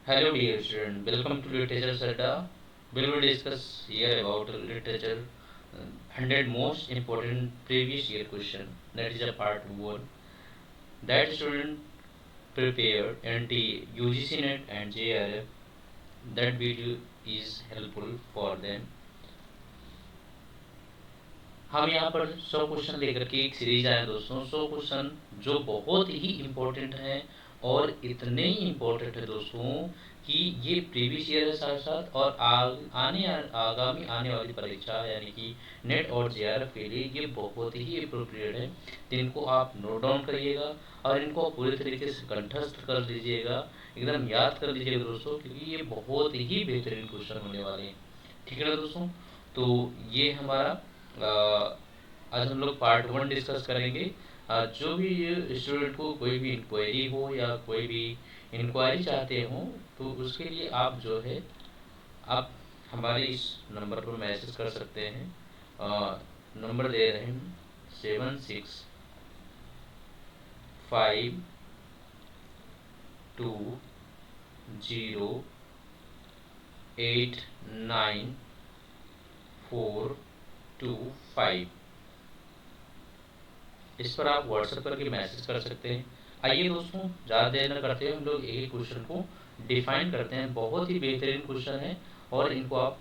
Hello dear student, welcome to Literature Sadda. We will discuss here about literature 100 most important previous year question. That is a part 1. That student prepared NT, UGC NET and JRF. That video is helpful for them. हम यहाँ पर 100 question लेकर के एक series आए दोस्तों। 100 question जो बहुत ही इम्पोर्टेंट हैं और इतने ही इम्पोर्टेंट है दोस्तों कि ये प्रीवियस ईयर है साथ साथ और आगामी आने वाली परीक्षा यानी कि नेट और जेआरएफ के लिए ये बहुत ही अप्रोप्रिएट है। तो इनको आप नोट डाउन करिएगा और इनको पूरी तरीके से कंठस्थ कर लीजिएगा, एकदम याद कर लीजिएगा दोस्तों, क्योंकि ये बहुत ही बेहतरीन क्वेश्चन होने वाले हैं। ठीक है ना दोस्तों? तो ये हमारा आज हम लोग पार्ट 1 डिस्कस करेंगे। जो भी स्टूडेंट को कोई भी इंक्वायरी हो या कोई भी इंक्वायरी चाहते हो तो उसके लिए आप जो है आप हमारे इस नंबर पर मैसेज कर सकते हैं। नंबर दे रहे हैं 7652089425। इस पर आप व्हाट्सएप करके मैसेज कर सकते हैं। आइए दोस्तों, ज़्यादा देर न करते हुए हम लोग एक क्वेश्चन को डिफाइन करते हैं। बहुत ही बेहतरीन क्वेश्चन है और इनको आप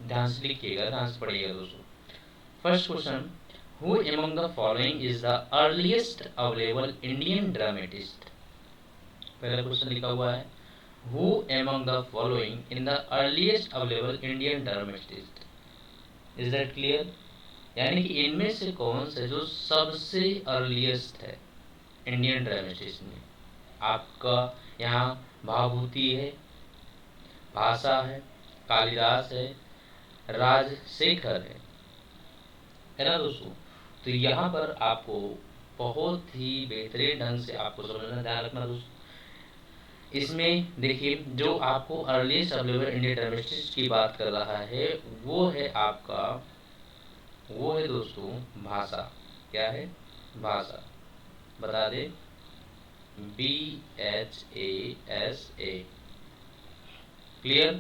ध्यान से लिखिएगा, ध्यान से पढ़िएगा दोस्तों। First question, who among the following is the earliest available Indian dramatist. पहला क्वेश्चन लिखा हुआ है who among the following in the earliest available Indian dramatist. Is that clear? यानी कि इनमें से कौन सा जो सबसे अर्लीस्ट है इंडियन ड्रामेटिस्ट में। आपका यहाँ भाभूति है, भाषा है, कालिदास है, राजशेखर है ना दोस्तों? तो यहाँ पर आपको बहुत ही बेहतरीन ढंग से आपको समझना, ध्यान रखना दोस्तों। इसमें देखिए जो आपको अर्लीस्ट अवेलेबल इंडियन ड्रामेटिस्ट की बात कर रहा है वो है आपका, वो है दोस्तों भाषा। क्या है? भाषा। बता दे, BHASA। क्लियर?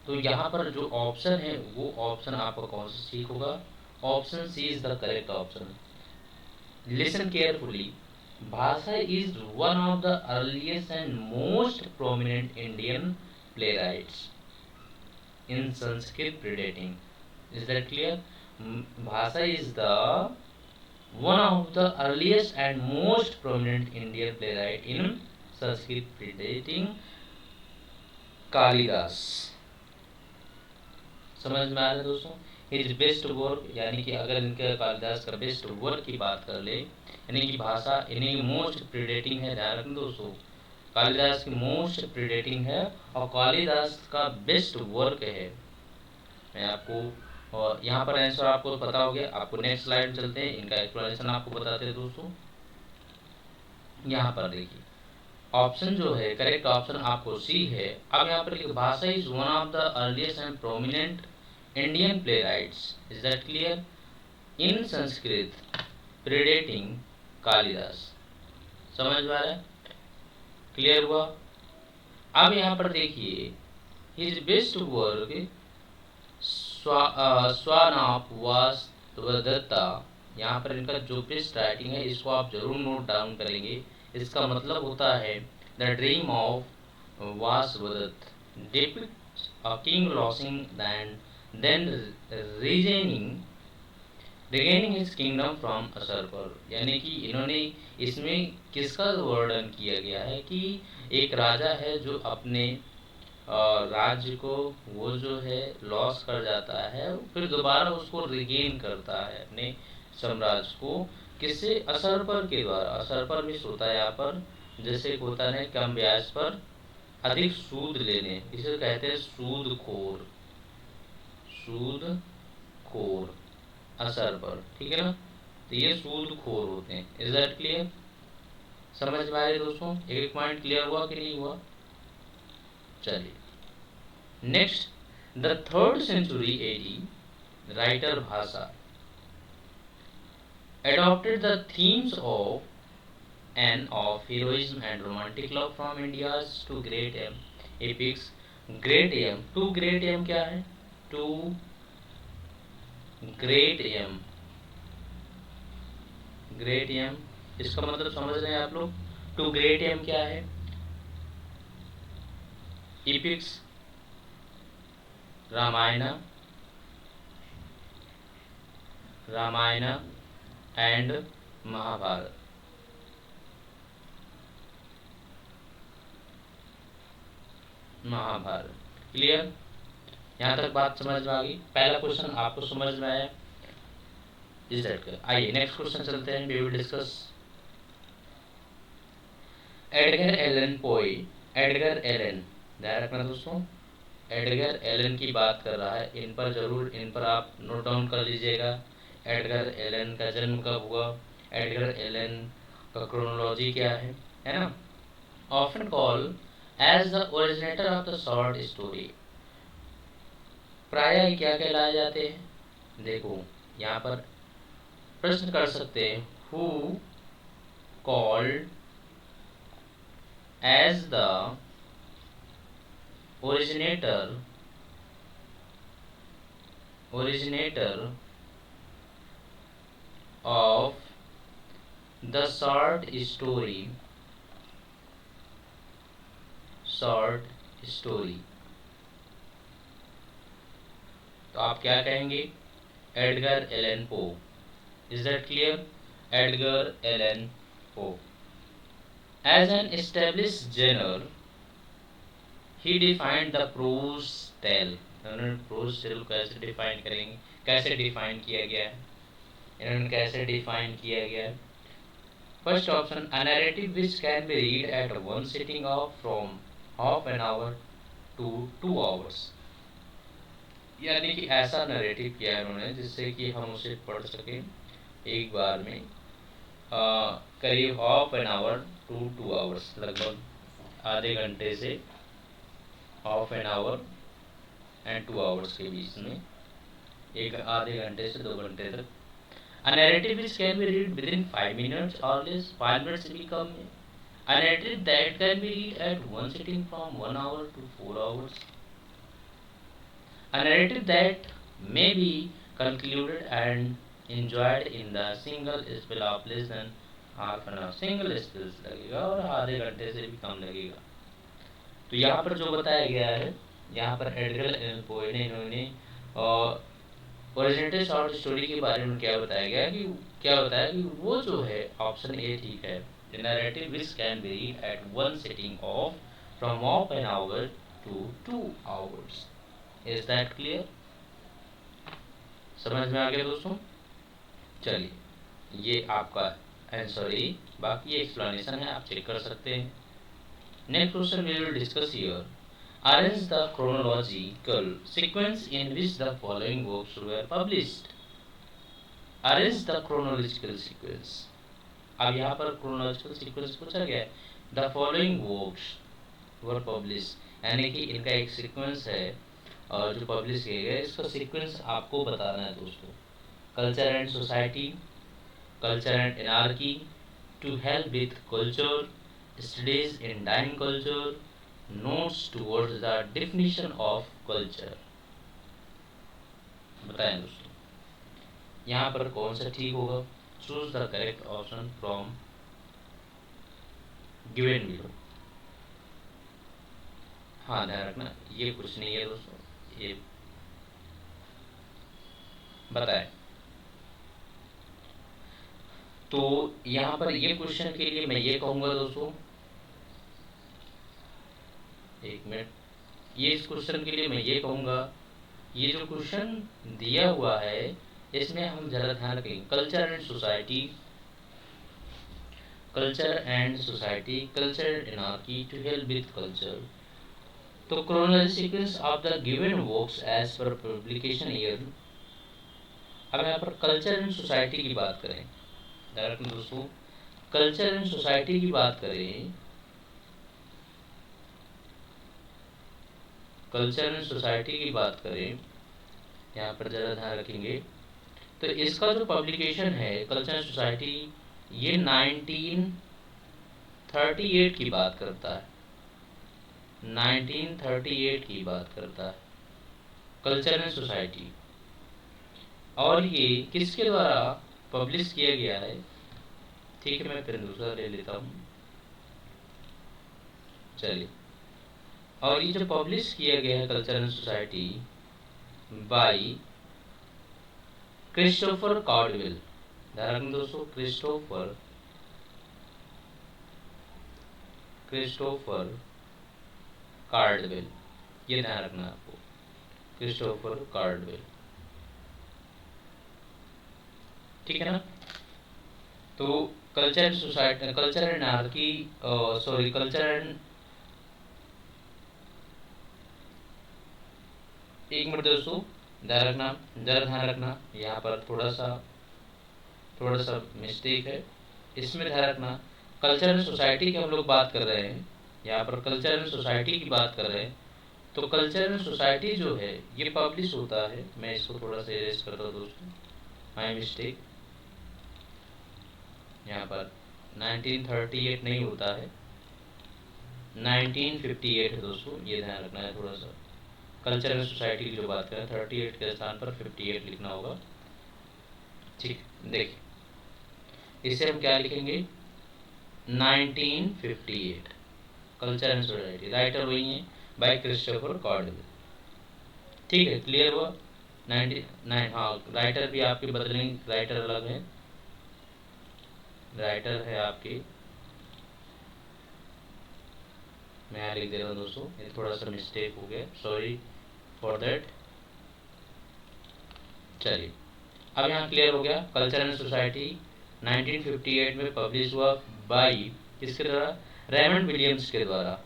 तो यहाँ पर जो ऑप्शन है वो ऑप्शन आपका कौन सा ठीक होगा? Option C is the correct option. Listen carefully. Bhasa is one of the earliest and most prominent Indian playwrights in Sanskrit predating. Is that clear? Bhasa is the one of the earliest and most prominent Indian playwright in Sanskrit predating Kalidas. समझ में आ रहा है दोस्तों? His best work, यानी कि अगर इनके कालिदास का बेस्ट वर्क की बात कर ले, यानी कि भाषा इन्हीं मोस्ट प्रीडेटिंग है। ध्यान रखना दोस्तों, कालिदास की मोस्ट प्रीडेटिंग है और कालिदास का बेस्ट वर्क है। मैं आपको और यहाँ पर आंसर आपको पता हो गया। आपको नेक्स्ट स्लाइड चलते हैं, इनका एक्सप्लेनेशन आपको बताते हैं दोस्तों। यहाँ पर देखिए ऑप्शन जो है करेक्ट ऑप्शन आपको सी है। अब यहाँ पर लिखो Bhasa is one of the earliest and prominent Indian playwrights. Is that clear? In Sanskrit predating Kalidasa. समझ में आ रहा है? क्लियर हुआ? अब यहाँ पर देखिए हिज बेस्ट वर्क स्वानापवास्तवदत्ता। यहाँ पर इनका जो बेस्ट राइटिंग है इसको आप जरूर नोट डाउन करेंगे। इसका मतलब होता है the dream of Vasavadatta depicts a king losing then regaining his kingdom from usurper. यानी कि इन्होंने इसमें किसका वर्णन किया गया है कि एक राजा है जो अपने राज्य को वो जो है लॉस कर जाता है, फिर दोबारा उसको रिगेन करता है अपने साम्राज्य को। किससे? असरपर के द्वारा। असरपर मिस होता है यहाँ पर, जैसे होता है कम ब्याज पर अधिक सूद लेने, इसे कहते हैं सूदखोर। सूदखोर असरपर, ठीक है ना? तो ये सूदखोर होते हैं। Is that clear? समझ में आ रही दोस्तों? एक पॉइंट क्लियर हुआ कि नहीं हुआ? चलिए next, the 3rd century AD writer Bhasa adopted the themes of an of heroism and romantic love from India two great M epics. Great M, two great M क्या है? Two great M, great M इसका मतलब समझ रहे हैं आप लोग? To great M क्या है? Epics, Ramayana, Ramayana and Mahabharata. Mahabharata clear? यहाँ तक बात समझ में आ गई? पहला क्वेश्चन आपको समझ में आया? Is that clear? आइए नेक्स्ट क्वेश्चन चलते हैं। We will discuss Edgar Allan Poe. Edgar Allan, ध्यान रखना दोस्तों, एडगर एलन की बात कर रहा है। इन पर जरूर, इन पर आप नोट डाउन कर लीजिएगा। एडगर एलन का जन्म कब हुआ, एडगर एलन का क्रोनोलॉजी क्या है ना? Often call as the originator of the short story. प्रायः क्या कहलाए जाते हैं? देखो यहाँ पर प्रश्न कर सकते हैं, who called as the originator of the short story तो आप क्या कहेंगे? Edgar Allan Poe. Is that clear? Edgar Allan Poe as an established genre he defined the prose tale। इन्होंने प्रोज टेल कैसे डिफाइन करेंगे, कैसे डिफाइन किया गया है, इन्होंने कैसे डिफाइन किया गया है? First option, a narrative which can be read at one sitting of from half an hour to 2 hours। यानी कि ऐसा नैरेटिव किया है उन्होंने जिससे कि हम उसे पढ़ सकें एक बार में करीब half an hour to 2 hours, लगभग आधे घंटे से half an hour and 2 hours के बीच में, एक आधे घंटे से 2 घंटे तक। A narrative which can be read within 5 minutes or less, 5 minutes will become a narrative that can be read at one sitting from 1 hour to 4 hours. A narrative that may be concluded and enjoyed in the single spell of less than half an hour। Single spell लगेगा और आधे घंटे से भी कम लगेगा। तो यहाँ पर जो बताया गया है, यहाँ पर एडगर एलन पोए ने इन्होंने ओरिजिनेटेड शॉर्ट स्टोरी के बारे में क्या बताया गया कि वो जो है ऑप्शन ए ठीक है। The narrative which can be read at one sitting of from half an hour to 2 hours। Is that clear? समझ में आ गया दोस्तों? चलिए ये आपका आंसर है, बाकी ये एक्सप्लेनेशन है, आप चेक कर सकते हैं। Next question we will discuss here, arrange the chronological sequence in which the following works were published। arrange the chronological sequence। अब यहाँ पर chronological sequence पूछा गया है। the following works were published, यानी कि इनका एक सीक्वेंस है और जो पब्लिश किए गए, इसका सीक्वेंस आपको बताना है दोस्तों। Culture and society, culture and anarchy, to help with culture, studies in dying culture, notes towards the definition of culture. बताएं दोस्तों यहाँ पर कौन सा ठीक होगा? Choose the correct option from given below. हाँ ध्यान रखना ये कुछ नहीं है दोस्तों, ये बताएं। तो यहाँ पर ये क्वेश्चन के लिए मैं ये कहूँगा दोस्तों, एक मिनट, ये इस क्वेश्चन के लिए मैं ये कहूँगा, ये जो क्वेश्चन दिया हुआ है इसमें हम ज़रा ध्यान रखें। Culture and society, culture and society, culture and anarchy, to help with culture. तो chronological sequence of the given works as per publication year. अब यहाँ पर कल्चर एंड सोसाइटी की बात करें, डायरेक्ट दोस्तों कल्चर एंड सोसाइटी की बात करें, कल्चर एंड सोसाइटी की बात करें, यहाँ पर ज़रा ध्यान रखेंगे। तो इसका जो पब्लिकेशन है कल्चर एंड सोसाइटी, ये 19 1938 की बात करता है, 1938 की बात करता है, कल्चर एंड सोसाइटी। और ये किसके द्वारा पब्लिश किया गया है? ठीक है, मैं फिर दूसरा ले लेता हूँ। चलिए, और ये जो पब्लिश किया गया है culture and society by Christopher Caudwell. ध्यान रखना दोस्तों, क्रिस्टोफर कार्डवेल, ये ध्यान रखना आपको, क्रिस्टोफर कार्डवेल। ठीक है ना? तो culture and society, culture and anarchy, sorry culture and, एक मिनट दोस्तों, ध्यान रखना, जरा ध्यान रखना, यहाँ पर थोड़ा सा मिस्टेक है, इसमें ध्यान रखना। कल्चर एंड सोसाइटी की हम लोग बात कर रहे हैं, यहाँ पर कल्चर एंड सोसाइटी की बात कर रहे हैं। तो कल्चर एंड सोसाइटी जो है ये पब्लिश होता है, मैं इसको थोड़ा सा इरेज करता हूँ दोस्तों, माय मिस्टेक। यहाँ पर 1938 नहीं होता है, 1958 है दोस्तों, ये ध्यान रखना है थोड़ा सा। कल्चर एंड सोसाइटी की जो बात करें 38 के स्थान पर 58 लिखना होगा। ठीक, देखिए इसे हम क्या लिखेंगे, 1958, कल्चर एंड सोसाइटी, राइटर वही है बाय क्रिस्टोफर कॉर्डवेल। ठीक है, क्लियर हुआ? 99, हाँ, राइटर भी आपके बदलेंगे, राइटर अलग है, राइटर है आपकी, मैं यहाँ लिख दे रहा हूँ दोस्तों, ये थोड़ा सा मिस्टेक हो गया, सॉरी फॉर दैट। चलिए, अब यहाँ क्लियर हो गया। कल्चर एंड सोसाइटी 1958 में पब्लिश हुआ बाई किसके द्वारा? रेमंड विलियम्स के द्वारा।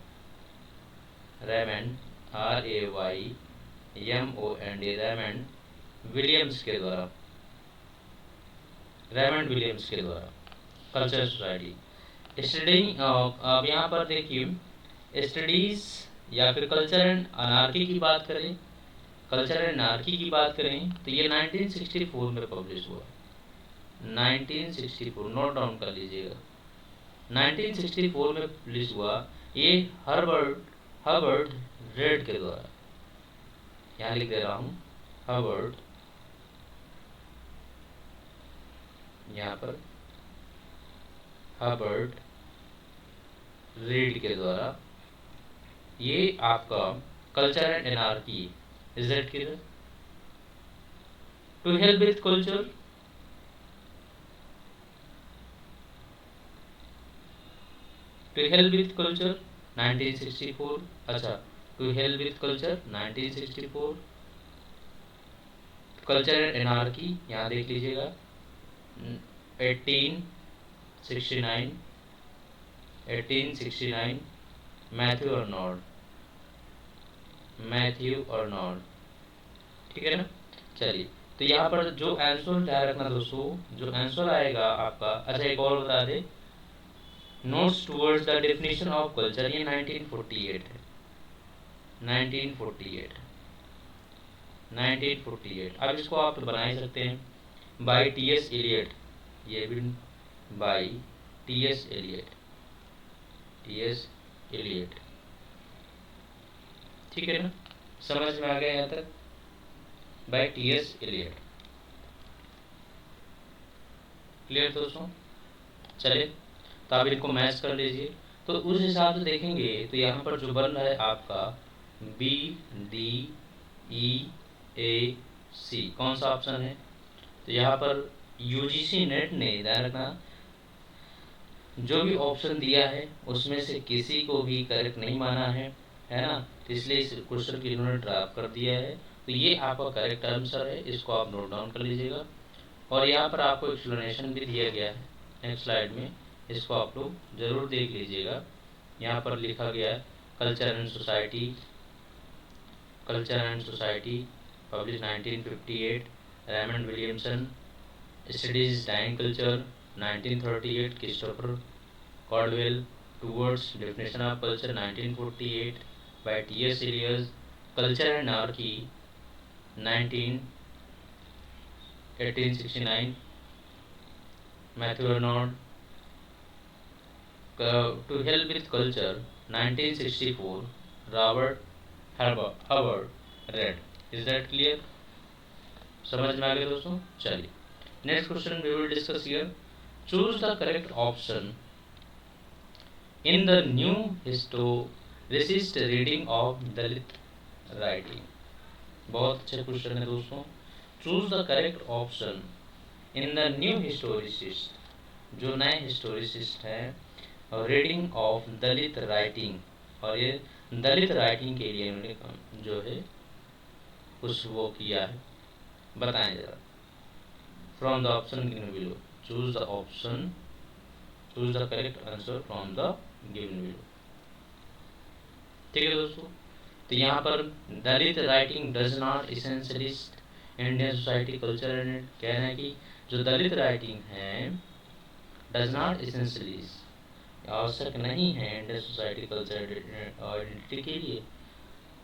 रेमंड, RAYMOND, रेमंड विलियम्स के द्वारा, रेमंड विलियम्स के द्वारा कल्चर सोसाइटी स्टडी। अब यहाँ पर देखिए, स्टडीज या फिर कल्चर एंड अनार्की की बात करें, कल्चर एंड अनार्की की बात करें तो ये 1964 में पब्लिश हुआ, 1964, नोट डाउन कर लीजिएगा, 1964 में पब्लिश हुआ। ये हर्बर्ट रेड के द्वारा, यहाँ लिख दे रहा हूँ, हर्बर्ट, यहाँ पर हर्बर्ट रीड के द्वारा ये आपका culture and anarchy, is that clear? To help with culture, to help with culture 1964, अच्छा, to help with culture 1964, culture and anarchy यहाँ देख लीजिएगा 1869, 1869, मैथ्यू अर्नोल्ड, ठीक है ना? चलिए, तो यहाँ पर जो आंसर ध्यान रखना दोस्तों, जो आंसर आएगा आपका, अच्छा एक और बता दे, notes towards the definition of culture, ये 1948 है, 1948, 1948। अब इसको आप बना ही सकते हैं, बाई T.S. एलियट, ये भी by T.S. Elliott, T.S. Elliott, ठीक है ना? समझ में आ गया यहाँ तक? Bye T.S. एलियट, क्लियर दोस्तों? चलिए, तो आप इनको मैच कर लीजिए, तो उस हिसाब से देखेंगे तो यहाँ पर जो बन रहा है आपका BDEAC, कौन सा ऑप्शन है? तो यहाँ पर UGC नेट ने, ध्यान रखना, जो भी ऑप्शन दिया है उसमें से किसी को भी करेक्ट नहीं माना है ना? तो इसलिए इस क्वेश्चन की इन्होंने ड्रॉप कर दिया है। तो ये आपका करेक्ट आंसर है, इसको आप नोट डाउन कर लीजिएगा। और यहाँ पर आपको एक्सप्लेनेशन भी दिया गया है नेक्स्ट स्लाइड में, इसको आप लोग जरूर देख लीजिएगा। यहाँ पर लिखा गया है culture and society, culture and society publish 1958, Raymond Williamson, studies dying culture 1938, Christopher Caudwell, towards definition of culture 1948 by T.S. Eliot, culture and anarchy 1869, Matthew Arnold, to help with culture 1964 Robert Herbert Read. Is that clear? समझ में आ गया दोस्तों? चलिए next question we will discuss here. Choose the correct option in the new historicist reading of Dalit writing. बहुत अच्छे question है दोस्तों। Choose the correct option in the new historicist, जो नए हिस्टोरिसिस्ट हैं, रीडिंग ऑफ दलित राइटिंग, और ये दलित राइटिंग के लिए उन्होंने जो है कुछ वो किया है, बताएं जरा। From the option given below, choose the option, choose the correct answer from the given below. ठीक है दोस्तों, तो यहाँ पर Dalit writing does not essentialist Indian society culture and, कह रहे हैं कि जो दलित राइटिंग है डज नॉट इसेंशियलिस्ट, आवश्यक नहीं है इंडियन सोसाइटी कल्चर आइडेंटिटी के लिए।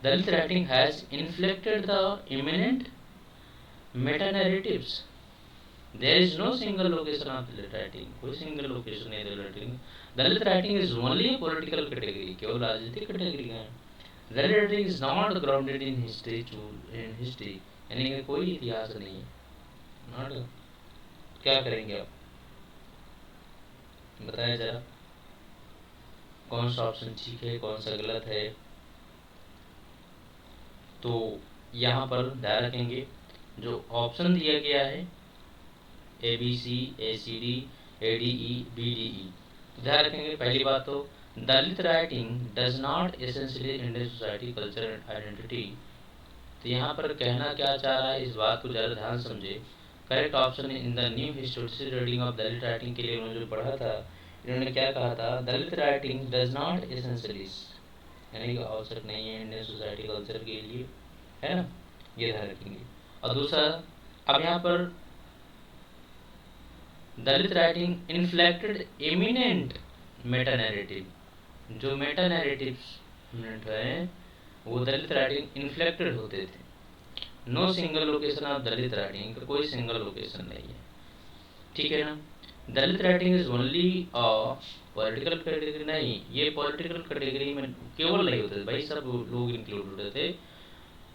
Dalit writing has inflected the imminent meta narratives, there is no single location of Dalit writing, कोई सिंगल लोकेशन नहीं Dalit writing. Dalit writing is only political category, केवल राजनीतिक कैटेगरी है। Dalit writing is not grounded in history, in history, यानी कि कोई इतिहास नहीं है। नॉट, क्या करेंगे आप बताएं जरा, कौन सा ऑप्शन ठीक है कौन सा गलत है? तो यहाँ पर ध्यान रखेंगे जो ऑप्शन दिया गया है ABC, ACD, ADE, BDE, तो ध्यान रखेंगे पहली बात तो Dalit writing does not essentially Indian society culture and identity. तो यहाँ पर कहना क्या चाह रहा है, इस बात को ज़रा ध्यान समझे। Correct option in the new historical reading of Dalit writing के लिए उन्होंने जो पढ़ा था, इन्होंने क्या कहा था, दलित राइटिंग डज नॉट एसेंशियली, यानी कि आवश्यक नहीं है इंडियन सोसाइटी कल्चर के लिए, है ना, ये ध्यान रखेंगे। और दूसरा, अब यहाँ पर Dalit writing inflected eminent meta narrative, जो मेटा नैरेटिव्स है वो दलित राइटिंग इन्फ्लेक्टेड होते थे। No single location of Dalit writing, का कोई सिंगल लोकेशन नहीं है, ठीक है ना। Dalit writing is only a political category, नहीं ये पॉलिटिकल कैटेगरी में केवल नहीं होते भाई, सब लोग इंक्लूड होते थे।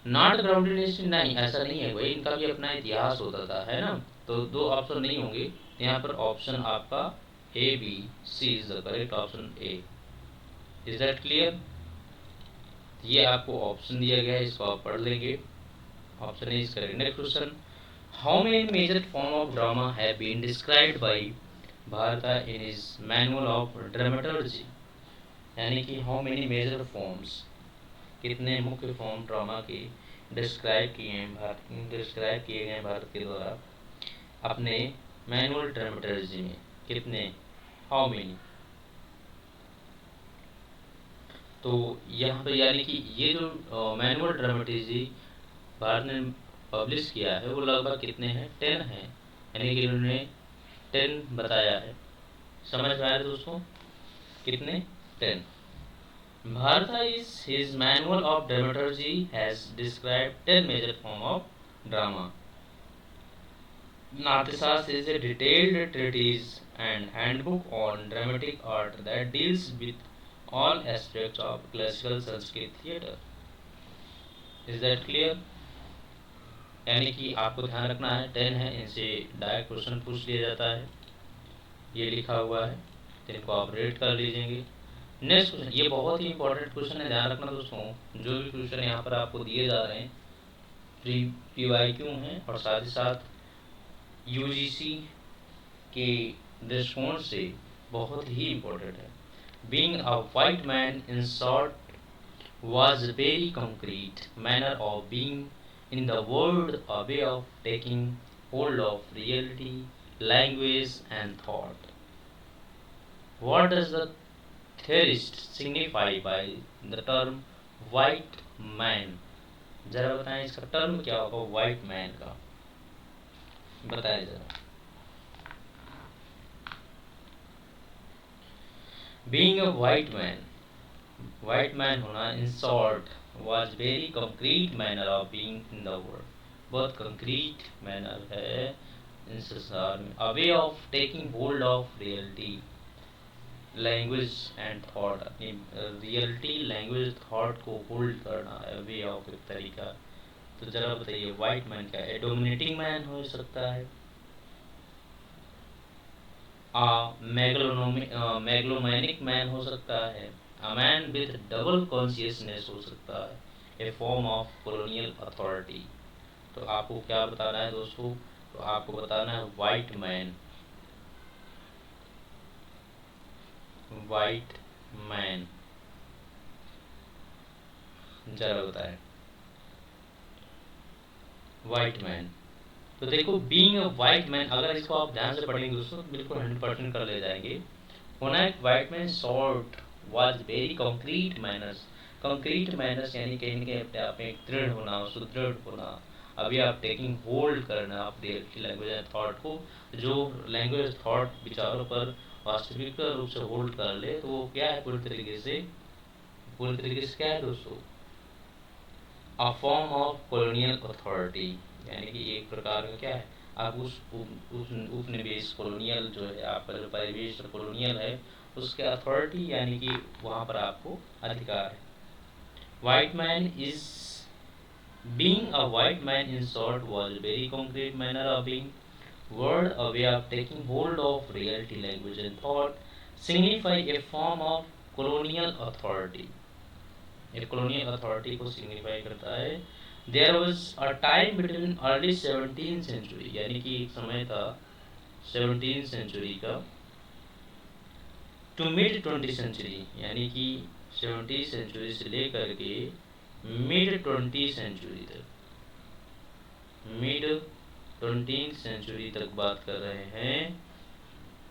नॉट ग्राउंडेड हिस्ट्री, नहीं ऐसा नहीं है भाई, इनका भी अपना इतिहास होता था, है ना। तो दो ऑप्शन नहीं होंगे यहाँ पर, ऑप्शन आपका ABC is the correct option A. Is that clear? ये आपको ऑप्शन दिया गया है, इसको आप पढ़ लेंगे। Option A is correct. Next question, how many major form of drama have been described by Bharata in his manual of dramaturgy, यानी कि हाउ मेनी मेजर फॉर्म्स, कितने मुख्य फॉर्म ड्रामा के डिस्क्राइब किए हैं भारत के द्वारा अपने मैनुअल ड्रामेटर्जी में, कितने, हाउ मेनी। तो यहाँ पर यानी कि ये जो मैनुअल ड्रामेटर्जी भारत ने पब्लिश किया है वो लगभग कितने हैं, 10 हैं, यानी कि उन्होंने 10 बताया है। समझ में आया दोस्तों, कितने, 10। Bharata is his manual of dramaturgy has described 10 major form of drama. Natyasas is a detailed treatise and handbook on dramatic art that deals with all aspects of classical Sanskrit theatre. Is that clear? यानी कि आपको ध्यान रखना है 10 है, इनसे direct question पूछ लिया जाता है, ये लिखा हुआ है, तो इनको आप रेड कर लीजिएंगे। नेक्स्ट क्वेश्चन, ये बहुत ही इंपॉर्टेंट क्वेश्चन है, ध्यान रखना दोस्तों। जो भी क्वेश्चन यहाँ पर आपको दिए जा रहे हैं PYQ हैं और साथ ही साथ UGC के दृष्टिकोण से बहुत ही इम्पोर्टेंट है। Being a white man in short was very concrete manner of being in the world, a way of taking hold of reality, language and thought. What does the theorist signify by the term white man? जरा बताएं इसका term क्या होगा white man का, बताएं जरा। Being a white man, white man होना, in short was very concrete manner of being in the world, बहुत concrete manner है इन संसार में, a way of taking hold of reality, language and thought, अपनी reality language thought को hold करना है, way of एक तरीका। तो जरा बताइए वाइट मैन क्या है? डोमिनेटिंग मैन हो सकता है, मेगलोमैनिक मैन हो सकता है, a man with double consciousness हो सकता है, ए फॉर्म ऑफ कॉलोनियल अथॉरिटी। तो आपको क्या बताना है दोस्तों? तो आपको बताना है वाइट मैन, वाइट मैन, जरा बताएं वाइट मैन। तो देखो बीइंग अ वाइट मैन, अगर इसको आप ध्यान से पढ़ेंगे दोस्तों तो बिल्कुल 100% कर ले जाएंगे। होना एक white man sort was very concrete manners, concrete manners यानी कहीं ना कहीं अपने आप में दृढ़ होना, सुदृढ़ होना। अभी आप टेकिंग होल्ड करना आप लैंग्वेज एंड थॉट को, जो लैंग्वेज थॉट विचारों पर वास्तविक रूप से होल्ड कर ले, तो वो क्या है पूरी तरीके से क्या है दोस्तों? A form of colonial authority, यानी कि एक प्रकार का क्या है, आप उस उपनिवेश कॉलोनियल जो है, आपका जो परिवेश कॉलोनियल है, उसके अथॉरिटी यानी कि वहाँ पर आपको अधिकार है। White man is being a white man in short was a very concrete manner of being word, a way of taking hold of reality language and thought, signify a form of colonial authority, ये colonial authority को signify करता है। There was a time between early 17th century, यानी कि एक समय था 17th century का to mid 20th century, यानी कि 17th century से लेकर के mid 20th century तक, मिड 20th सेंचुरी तक बात कर रहे हैं,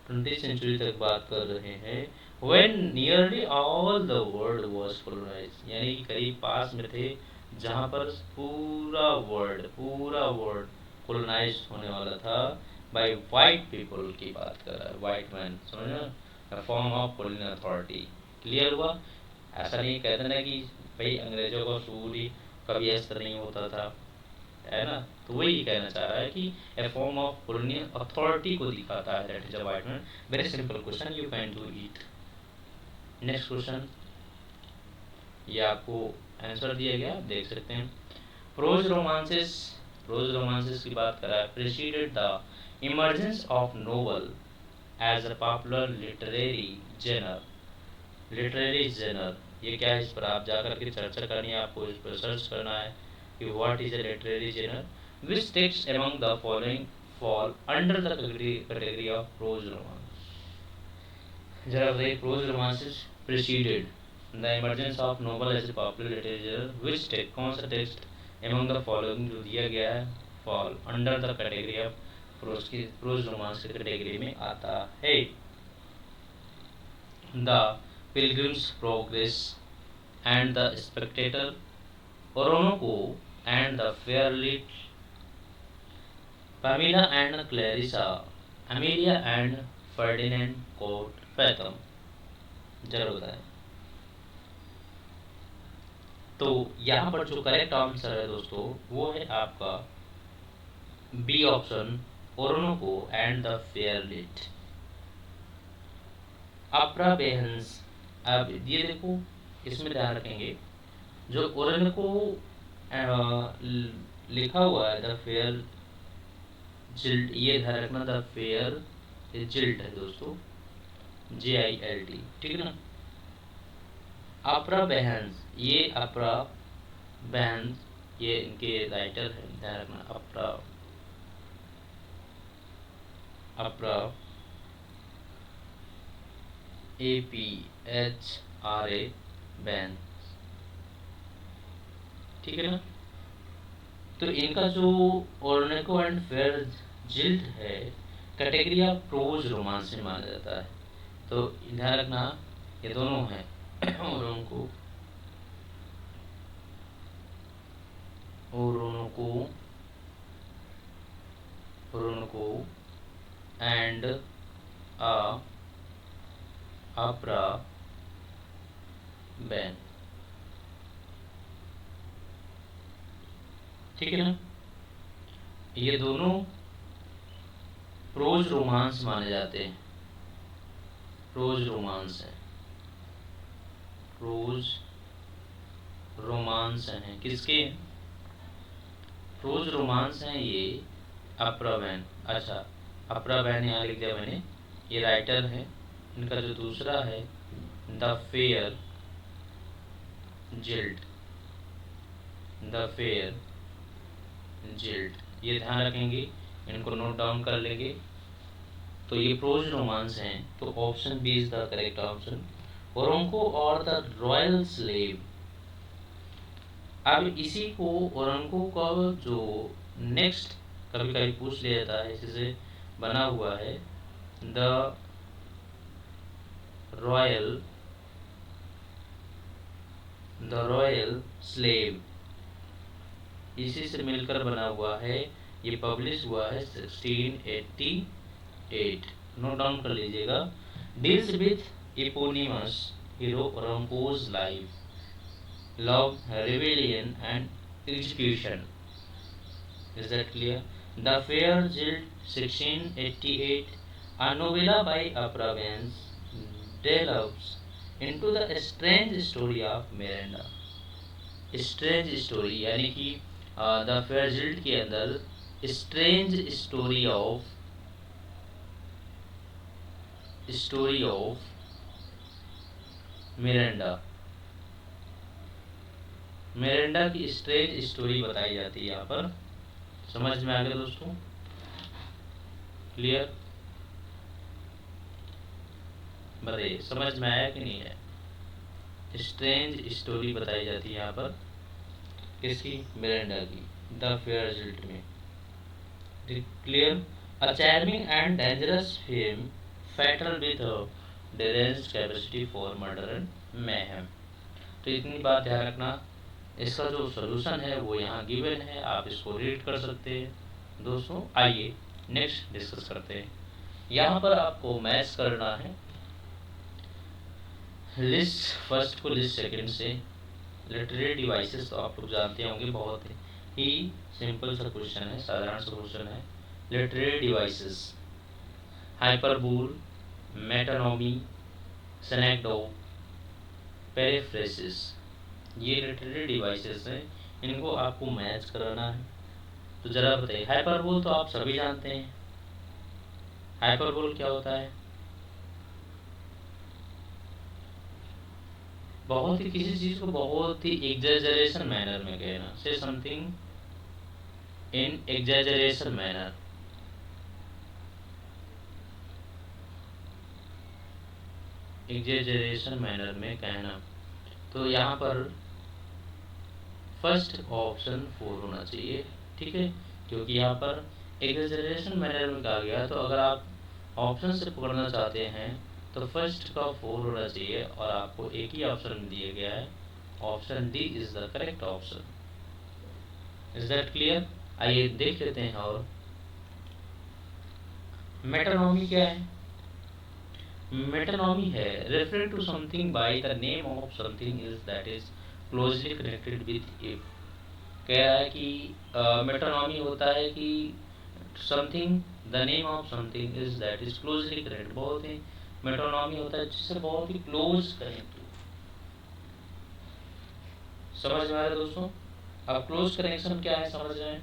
20th सेंचुरी तक बात कर रहे हैं। when nearly all the world was colonized, यानी कि करीब पास में थे जहाँ पर पूरा वर्ल्ड colonized होने वाला था by white people की बात कर रहा है, white man, समझना, form of colonial authority। Clear हुआ? ऐसा नहीं कहते ना कि भाई अंग्रेजों का शुरू ही कभी ऐसा नहीं होता था, है ना। तो वही कहना चाह रहा है कि ए फॉर्म ऑफ कॉलोनियल अथॉरिटी को दिखाता है, that is a white man. Very simple question, you can do it. Next question, ये आपको आंसर दिया गया, आप देख सकते हैं। प्रोज रोमांसेस की बात कर रहा है। Preceded the emergence of novel as a popular literary genre, ये क्या है, इस पर आप जाकर के चर्चा करनी है, आपको इस पर सर्च करना है कि what is a literary genre, which texts among the following fall under the category of prose romance? जरा बताइए, prose romances preceded the emergence of novel as a popular literature, which text, कौन सा text among the following जो दिया गया है fall under the category of prose की, prose romance की कैटेगरी में आता है? The Pilgrim's Progress and the Spectator, Oroonoko and the fair jilt, Pamela and Clarissa, Amelia and Ferdinand Court Fathom, जरूर बताएं। तो यहाँ पर जो करेक्ट आंसर है दोस्तों वो है आपका बी ऑप्शन, ओरोनको एंड द फेयरलिट। अपरा बेहंस, अब ये देखो इसमें ध्यान रखेंगे, जो ओरोनको लिखा हुआ है द फेयर जिल्ट, ये ध्यान रखना, द फेयर जिल्ट है दोस्तों, JILT, ठीक है ना। अपरा बेहंस, ये अपरा बेहंस, ये इनके राइटर है, ध्यान रखना, अपरा अपरा APHRA बेहंस, ठीक है ना। तो इनका जो ओर्नेको एंड फेयर जिल्ट है कैटेगरी ऑफ प्रोज रोमांस में माना जाता है। तो ध्यान रखना ये दोनों हैं ओरोनको एंड अपरा बैन, ठीक है ना। ये दोनों प्रोज रोमांस माने जाते हैं, प्रोज रोमांस है, प्रोज रोमांस हैं किसके? प्रोज रोमांस हैं ये अप्रा वैन। अच्छा, अप्रा वैन यहाँ लिख दिया मैंने, ये राइटर है। इनका जो दूसरा है द फेयर जिल्ट, द फेयर जिल्ट, ये ध्यान रखेंगे, इनको नोट डाउन कर लेंगे। तो ये प्रोज रोमांस हैं, तो option B is the correct option. Oroonoko और द रॉयल स्लेव। अब इसी को ओरोंको का जो नेक्स्ट कभी कभी पूछ लिया जाता है, इसी से बना हुआ है द रॉयल स्लेव, इसी से मिलकर बना हुआ है। ये पब्लिश हुआ है 1688, नोट डाउन कर लीजिएगा। Deals with eponymous hero Oroonoko's life, love, rebellion and execution. Is that clear? The Fair Jilt 1688, a novella by Afra Vance, delves into the strange story of Miranda. Strange story यानी कि the fair जिल्ट के अंदर strange story of Miranda की strange story बताई जाती है यहाँ पर। समझ में आ गया दोस्तों? क्लियर? बताइए समझ में आया कि नहीं है? स्ट्रेंज स्टोरी बताई जाती है यहाँ पर किसकी? मिरांडा की, द फेयर जिल्ट में। Clear? A charming and dangerous femme fatale with deranged capacity for murder and mayhem. तो इतनी बात ध्यान रखना। इसका जो सॉल्यूशन है वो यहाँ गिवन है, आप इसको रीड कर सकते हैं दोस्तों। आइए नेक्स्ट डिस्कस करते हैं। यहाँ पर आपको मैच करना है लिस्ट फर्स्ट को लिस्ट सेकंड से। लिटरेरी डिवाइसेस तो आप लोग जानते होंगे, बहुत ही सिंपल सा क्वेश्चन है, साधारण सा क्वेश्चन है। लिटरेरी डिवाइसेस, हाइपरबोल, मेटानोमी, सेनेक्डोव, पेरिफ्रेसिस, ये लिटरेरी डिवाइसेस हैं, इनको आपको मैच कराना है। तो जरा बताइए, हाइपरबोल तो आप सभी जानते हैं। हाइपरबोल क्या होता है? बहुत ही किसी चीज को बहुत ही एग्जैजरेशन मैनर में कहना, से something in exaggeration manner. Exaggeration manner में कहना। तो यहाँ पर फर्स्ट ऑप्शन 4 होना चाहिए, ठीक है, क्योंकि यहाँ पर एग्जैजरेशन मैनर में कहा गया। तो अगर आप ऑप्शन से पकड़ना चाहते हैं तो फर्स्ट का 4 होना चाहिए, और आपको एक ही ऑप्शन दिया गया है, option D is the correct option. Is that clear? आइए देख लेते हैं। और मेटानोमी क्या है? मेटानोमी है referring to something by the name of something is that is closely connected with if. कह रहा है कि मेटानोमी होता है कि something, the name of something is that is closely connected, बहुत ही मेटानोमी होता है जिससे बहुत ही क्लोज कनेक्ट। समझ में आ रहा है दोस्तों? अब क्लोज कनेक्शन क्या है समझ रहे हैं?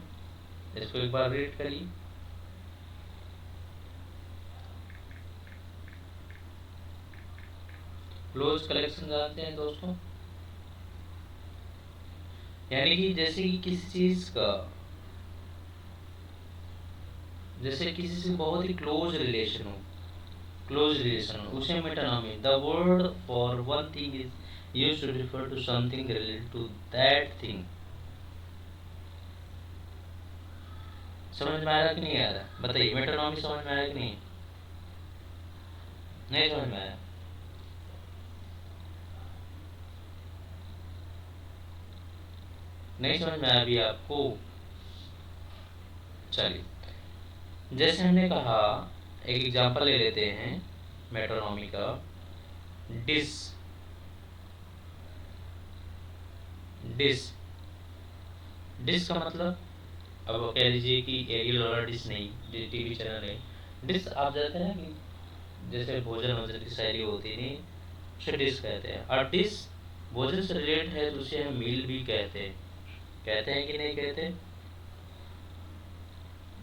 इसको एक बार रीड करिए। क्लोज कनेक्शन जानते हैं दोस्तों? यानी कि जैसे कि किसी चीज का, जैसे किसी से बहुत ही क्लोज रिलेशन हो, उसे metonymy. The word for one thing is used to refer to something related to that thing. समझ में आ रहा कि नहीं आ रहा? बताइए, मेटानोमी समझ में आया कि नहीं? नहीं समझ में आया? नहीं समझ में आया अभी आपको? चलिए, जैसे हमने कहा, एक एग्जांपल ले लेते हैं मेटानोमी का। डिस, डिस, डिस का मतलब, अब कह लीजिए कि एरियल वाला डिस नहीं, टीवी चैनल नहीं। डिस आप जानते हैं कि जैसे भोजन वजन की शैली होती थी उसे डिश कहते हैं। और डिश भोजन से रिलेटेड है तो उसे हम मील भी कहते हैं कि नहीं कहते।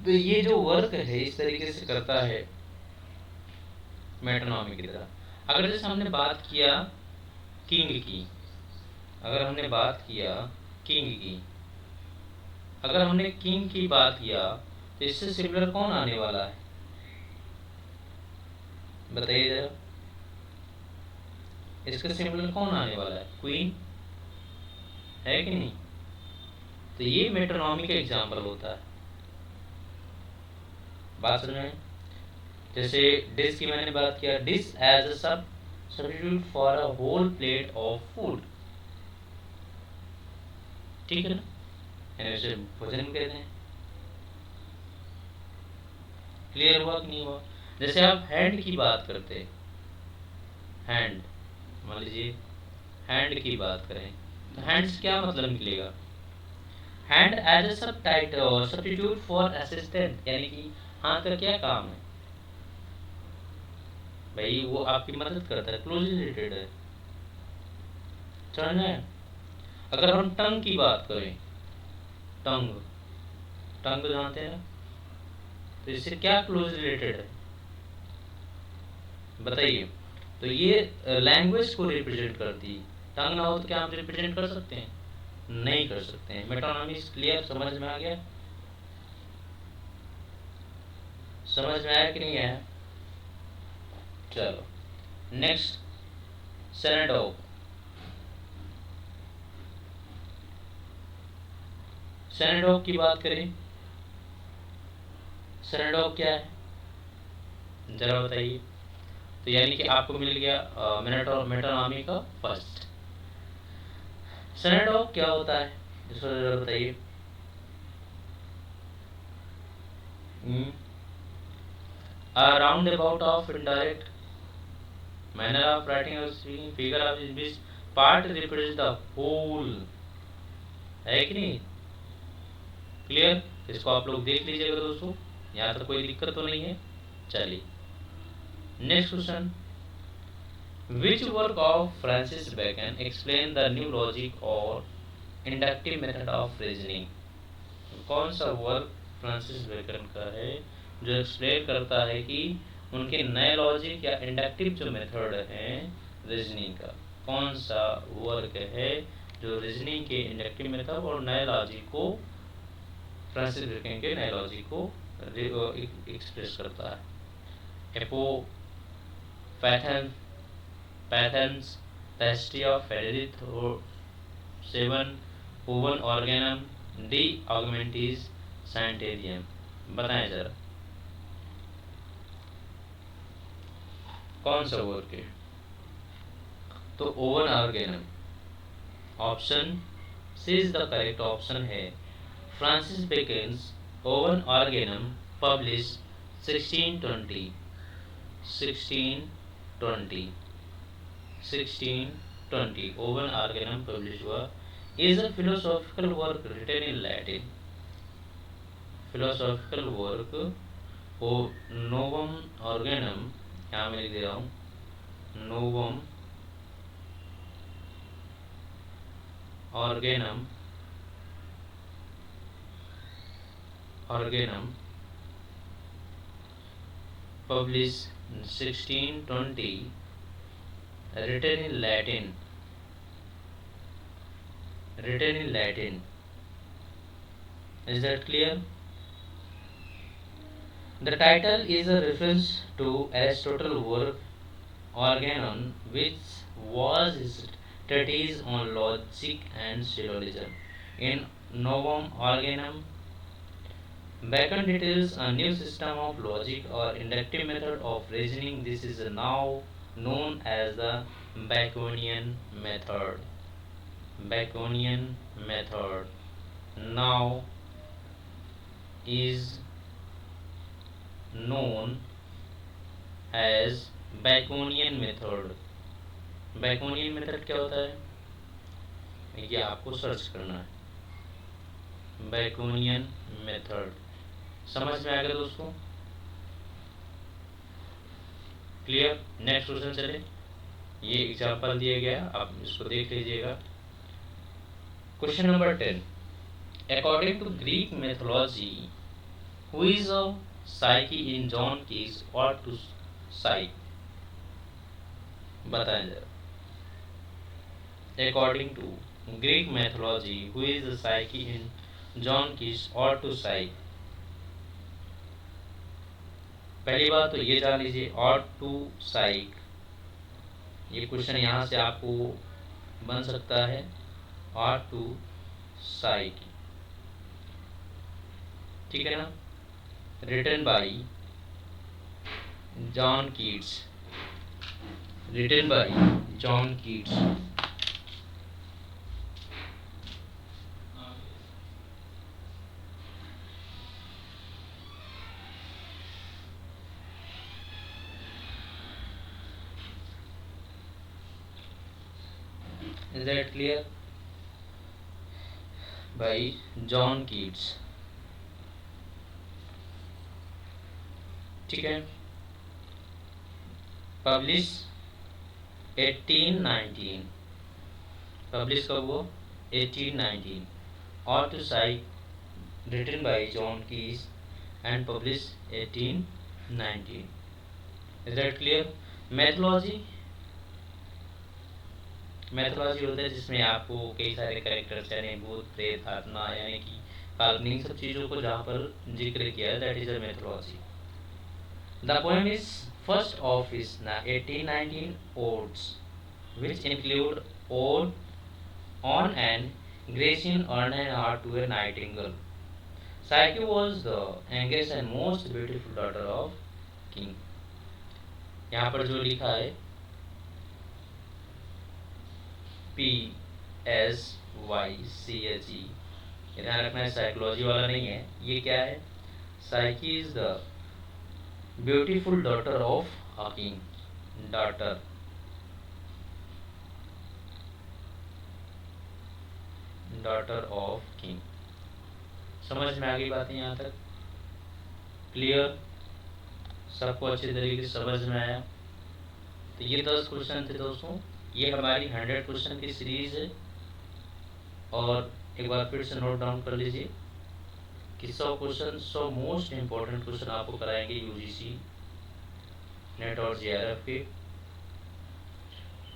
तो ये जो वर्क है इस तरीके से करता है मेट्रोनॉमी की तरह। अगर जैसे हमने बात किया किंग की, अगर हमने बात किया किंग की, अगर हमने किंग की बात किया तो इससे सिमिलर कौन आने वाला है बताइए जरा। इसके सिमिलर कौन आने वाला है? क्वीन है कि नहीं? तो ये मेट्रोनॉमी का एग्जाम्पल होता है। बात समझ में? जैसे डिश की मैंने बात किया, dish as a substitute for a whole plate of food, ठीक है ना, यानी उसे भोजन कहते हैं। क्लियर हुआ कि नहीं हुआ? जैसे आप हैंड की बात करते हैं, हैंड, मान लीजिए हैंड की बात करें तो हैंड से क्या मतलब निकलेगा? Hand as a substitute for assistant, यानी कि हाथ का क्या काम है भाई? वो आपकी मदद करता है, क्लोजली रिलेटेड है। समझ में? अगर हम टंग की बात करें, टंग, टंग जानते हैं ना, तो इससे क्या क्लोज रिलेटेड है बताइए। तो ये लैंग्वेज को रिप्रेजेंट करती है। टंग ना हो तो क्या हम रिप्रेजेंट कर सकते हैं? नहीं कर सकते हैं। मेट्रोनॉमी क्लियर, समझ में आ गया? समझ में आया कि नहीं आया? चलो नेक्स्ट, सेनेडोक। सेनेडोक की बात करें, सेनेडोक क्या है जरा बताइए। तो यानी कि आपको मिल गया मेट्रोनॉमी का फर्स्ट। सेनेडोक क्या होता है इसको जरा बताइए। A roundabout of indirect manner of writing or speaking figure of which part represents the whole, है कि नहीं? क्लियर? इसको आप लोग देख लीजिएगा दोस्तों, यहाँ तक कोई दिक्कत तो नहीं है। चलिए next question, which work of Francis Bacon explain the new logic और इंडक्टिव मेथड ऑफ रीजनिंग। कौन सा वर्क फ्रांसिस बेकन का है जो एक्सप्लेन करता है कि उनके नए लॉजिक या इंडक्टिव जो मेथड है रीजनिंग का, कौन सा वर्क है जो रीजनिंग के इंडक्टिव मेथड और नए लॉजिक को, फ्रांसिस बेकन के नए लॉजिक को एक्सप्रेस करता है। एपो पैथन पैथन्स, the history of Frederick seven, Novum Organum, De Augmentis Scientiarum. बताएं जरा कौन सा वर्क है? तो Novum Organum, option C is the correct option है। Francis Bacon's Novum Organum publish 1620 1620 1620 Novum Organum publish हुआ, is a philosophical work written in Latin. Philosophical work ओ novum organum, यहाँ मैं लिख दे रहा हूँ novum organum published 1620, written in Latin. Is that clear? The title is a reference to Aristotle's work Organon, which was his treatise on logic and syllogism. In Novum Organum, Bacon details a new system of logic or inductive method of reasoning. This is now known as the Baconian method. Baconian method now is known as Baconian method. Baconian method क्या होता है ये आपको search करना है। Baconian method समझ में आ गया दोस्तों? क्लियर। नेक्स्ट क्वेश्चन चले। ये एग्जाम्पल दिया गया, आप इसको देख लीजिएगा। Question number 10, according to Greek mythology, who is a Psyche in John Keats or to Psyche? बताएं जरा। According to Greek mythology, who is the Psyche in John Keats or to Psyche? पहली बात तो ये जान लीजिए, और टू साइक, ये क्वेश्चन यहाँ से आपको बन सकता है, और टू साइक, ठीक है ना। Written by John Keats, written by John Keats. Is that clear? By John Keats, ठीक है। पब्लिश 1819, पब्लिश कब वो 1819, और to Psyche written by John Keats and publish 1819। Is that clear? Mythology, mythology होता है जिसमें आपको कई सारे कैरेक्टर्स यानी भूत प्रेत आत्मा यानी कि काल्पनिक सब चीज़ों को जहाँ पर जिक्र किया है, that is a mythology. The poem is first of is 1819 odes, which include ode on an Grecian urn art to a nightingale. Psyche was the youngest and most beautiful daughter of king। यहाँ पर जो लिखा है PSYCHE, ध्यान रखना है, psychology वाला नहीं है। ये क्या है? Psyche is the beautiful daughter of a king, daughter, daughter of king. समझ में आ गई बातें यहाँ तक? क्लियर? सबको अच्छी तरीके से समझ में आया? तो ये 10 क्वेश्चन थे दोस्तों। ये हमारी 100 क्वेश्चन की सीरीज है, और एक बार फिर से नोट डाउन कर लीजिए कि 100 क्वेश्चन, 100 मोस्ट इम्पोर्टेंट क्वेश्चन आपको कराएंगे यूजीसी नेट और जेआरएफ के,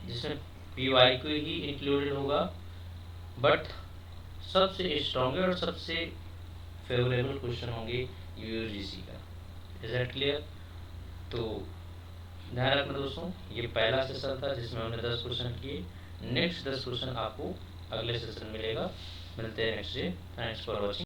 जिसमें पीवाईक्यू ही इंक्लूडेड होगा, बट सबसे स्ट्रॉन्ग और सबसे फेवरेबल क्वेश्चन होंगे यूजीसी का। Is that clear? तो ध्यान रखना दोस्तों, ये पहला सेशन था जिसमें हमने 10 क्वेश्चन किए। नेक्स्ट 10 क्वेश्चन आपको अगले सेशन मिलेगा। मिलते हैं next day. Thanks for watching.